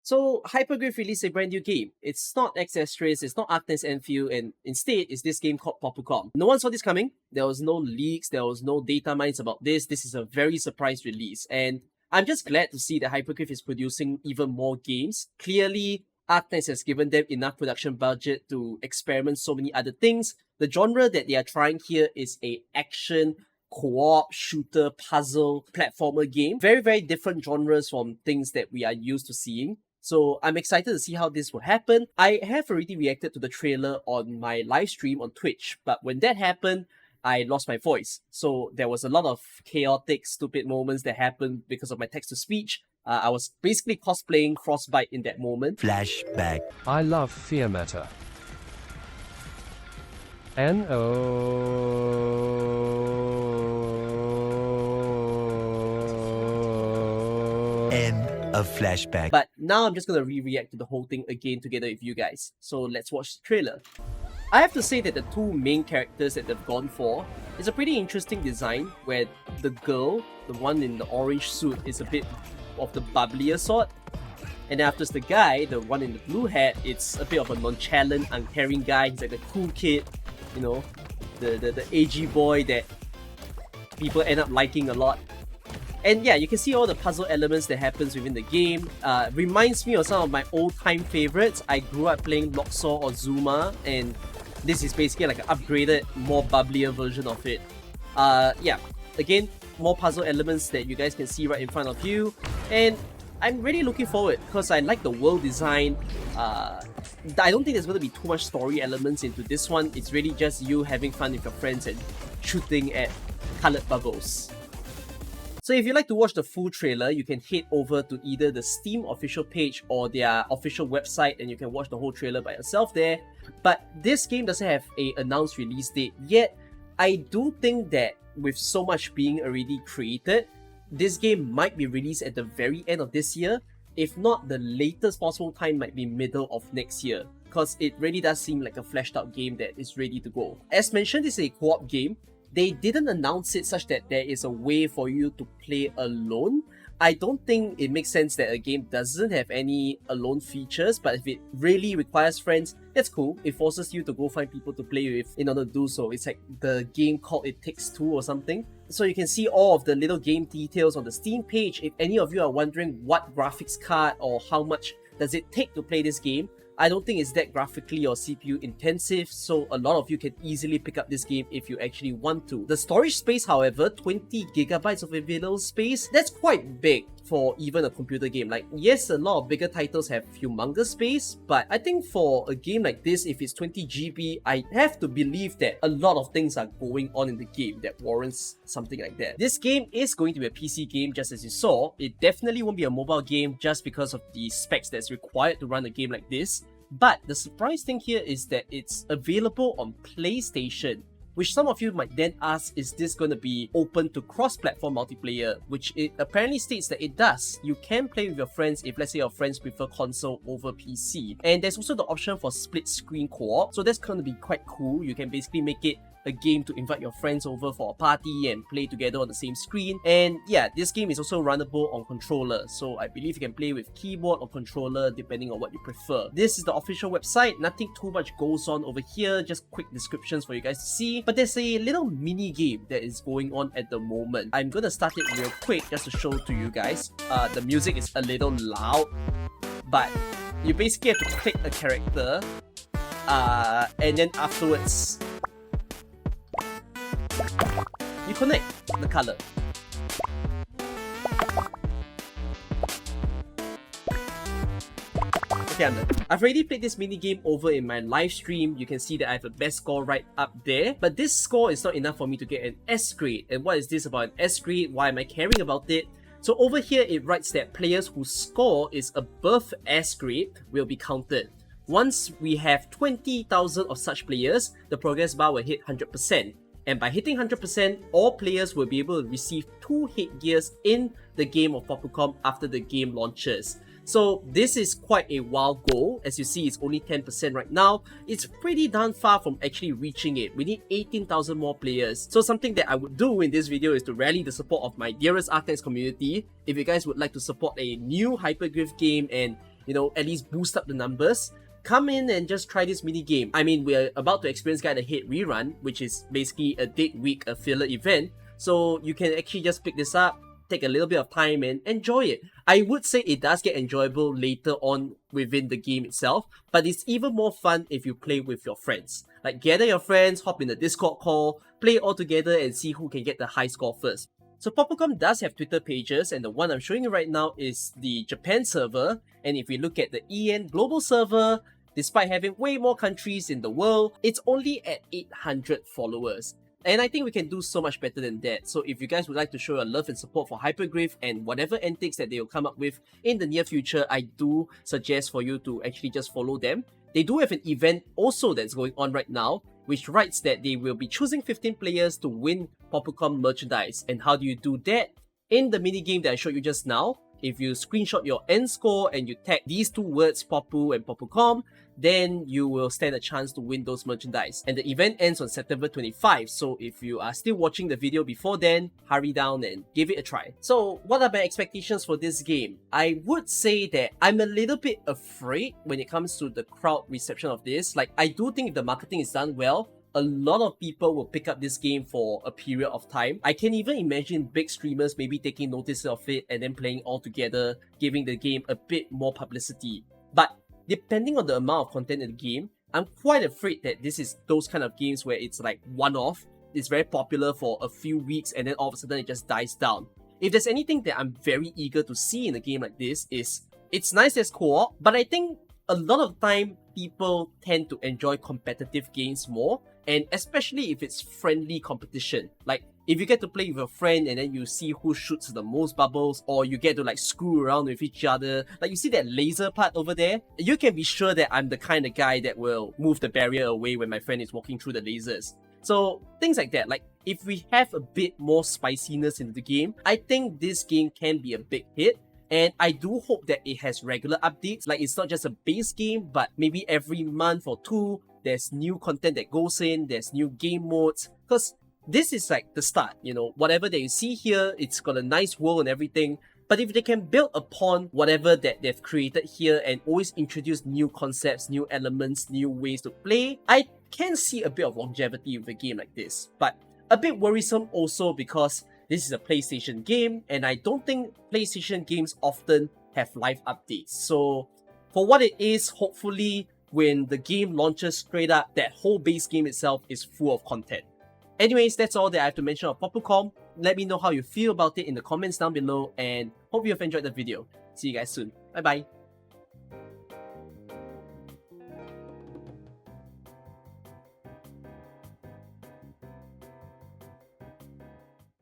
So Hypergryph released a brand new game. It's not Extraterrestrials, it's not Arknights Endfield, and instead it's this game called Popucom. No one saw this coming. There was no leaks, there was no data mines about this. This is a very surprise release, and I'm just glad to see that Hypergryph is producing even more games. Clearly, Arknights has given them enough production budget to experiment so many other things. The genre that they are trying here is a action co-op, shooter, puzzle, platformer game. Very, very different genres from things that we are used to seeing. So I'm excited to see how this will happen. I have already reacted to the trailer on my live stream on Twitch, but when that happened, I lost my voice. So there was a lot of chaotic, stupid moments that happened because of my text-to-speech. I was basically cosplaying Frostbite in that moment. Flashback. I love Fear Matter. N-O... End of flashback. But now I'm just gonna re-react to the whole thing again together with you guys. So let's watch the trailer. I have to say that the two main characters that they've gone for is a pretty interesting design where the girl, the one in the orange suit, is a bit of the bubblier sort. And then after the guy, the one in the blue hat, it's a bit of a nonchalant, uncaring guy. He's like a cool kid, you know, the AG boy that people end up liking a lot. And yeah, you can see all the puzzle elements that happens within the game. Reminds me of some of my old-time favorites. I grew up playing Locksaw or Zuma, and this is basically like an upgraded, more bubblier version of it. Yeah, again, more puzzle elements that you guys can see right in front of you. And I'm really looking forward because I like the world design. I don't think there's going to be too much story elements into this one. It's really just you having fun with your friends and shooting at colored bubbles. So if you'd like to watch the full trailer, you can head over to either the Steam official page or their official website and you can watch the whole trailer by yourself there. But this game doesn't have an announced release date yet. I do think that with so much being already created, this game might be released at the very end of this year. If not, the latest possible time might be middle of next year, because it really does seem like a fleshed out game that is ready to go. As mentioned, this is a co-op game. They didn't announce it such that there is a way for you to play alone. I don't think it makes sense that a game doesn't have any alone features, but if it really requires friends, that's cool. It forces you to go find people to play with in order to do so. It's like the game called It Takes Two or something. So you can see all of the little game details on the Steam page. If any of you are wondering what graphics card or how much does it take to play this game, I don't think it's that graphically or CPU intensive, so a lot of you can easily pick up this game if you actually want to. The storage space, however, 20 gigabytes of available space, that's quite big for even a computer game. Like, yes, a lot of bigger titles have humongous space, but I think for a game like this, if it's 20 GB, I have to believe that a lot of things are going on in the game that warrants something like that. This game is going to be a PC game, just as you saw. It definitely won't be a mobile game just because of the specs that's required to run a game like this. But the surprise thing here is that it's available on PlayStation, which some of you might then ask, is this going to be open to cross-platform multiplayer? Which it apparently states that it does. You can play with your friends if, let's say, your friends prefer console over PC. And there's also the option for split-screen co-op, so that's going to be quite cool. You can basically make it a game to invite your friends over for a party and play together on the same screen. And yeah, this game is also runnable on controller, so I believe you can play with keyboard or controller depending on what you prefer. This is the official website. Nothing too much goes on over here, just quick descriptions for you guys to see. But there's a little mini game that is going on at the moment. I'm gonna start it real quick just to show to you guys. The music is a little loud, but you basically have to click a character and then afterwards you connect the color. Okay, I'm done. I've already played this mini game over in my live stream. You can see that I have a best score right up there. But this score is not enough for me to get an S grade. And what is this about an S grade? Why am I caring about it? So over here, it writes that players whose score is above S grade will be counted. Once we have 20,000 of such players, the progress bar will hit 100%. And by hitting 100%, all players will be able to receive 2 headgears in the game of Popucom after the game launches. So this is quite a wild goal. As you see, it's only 10% right now. It's pretty darn far from actually reaching it. We need 18,000 more players. So something that I would do in this video is to rally the support of my dearest Arknights community. If you guys would like to support a new Hypergryph game and at least boost up the numbers, come in and just try this mini game. I mean, we're about to experience Guide Ahead Rerun, which is basically a date week, a filler event. So you can actually just pick this up, take a little bit of time and enjoy it. I would say it does get enjoyable later on within the game itself, but it's even more fun if you play with your friends. Like, gather your friends, hop in the Discord call, play all together and see who can get the high score first. So Popucom does have Twitter pages, and the one I'm showing you right now is the Japan server. And if we look at the EN global server, despite having way more countries in the world, it's only at 800 followers. And I think we can do so much better than that. So if you guys would like to show your love and support for Hypergryph and whatever antics that they will come up with in the near future, I do suggest for you to actually just follow them. They do have an event also that's going on right now, which writes that they will be choosing 15 players to win Popucom merchandise. And how do you do that? In the minigame that I showed you just now, if you screenshot your end score and you tag these two words, Popu and Popucom, then you will stand a chance to win those merchandise. And the event ends on September 25, so if you are still watching the video before then, hurry down and give it a try. So what are my expectations for this game? I would say that I'm a little bit afraid when it comes to the crowd reception of this. Like, I do think if the marketing is done well, a lot of people will pick up this game for a period of time. I can even imagine big streamers maybe taking notice of it and then playing all together, giving the game a bit more publicity. But depending on the amount of content in the game, I'm quite afraid that this is those kind of games where it's like one-off, it's very popular for a few weeks and then all of a sudden it just dies down. If there's anything that I'm very eager to see in a game like this is, it's nice as co-op, but I think a lot of time people tend to enjoy competitive games more, and especially if it's friendly competition. Like, if you get to play with a friend and then you see who shoots the most bubbles, or you get to like screw around with each other, like you see that laser part over there, you can be sure that I'm the kind of guy that will move the barrier away when my friend is walking through the lasers. So things like that, like if we have a bit more spiciness in the game, I think this game can be a big hit. And I do hope that it has regular updates, like it's not just a base game, but maybe every month or two, there's new content that goes in, there's new game modes, because this is like the start, whatever that you see here, it's got a nice world and everything, but if they can build upon whatever that they've created here and always introduce new concepts, new elements, new ways to play, I can see a bit of longevity with a game like this. But a bit worrisome also because this is a PlayStation game, and I don't think PlayStation games often have live updates. So for what it is, hopefully when the game launches straight up, that whole base game itself is full of content. Anyways, that's all that I have to mention of Popucom. Let me know how you feel about it in the comments down below, and hope you have enjoyed the video. See you guys soon. Bye bye.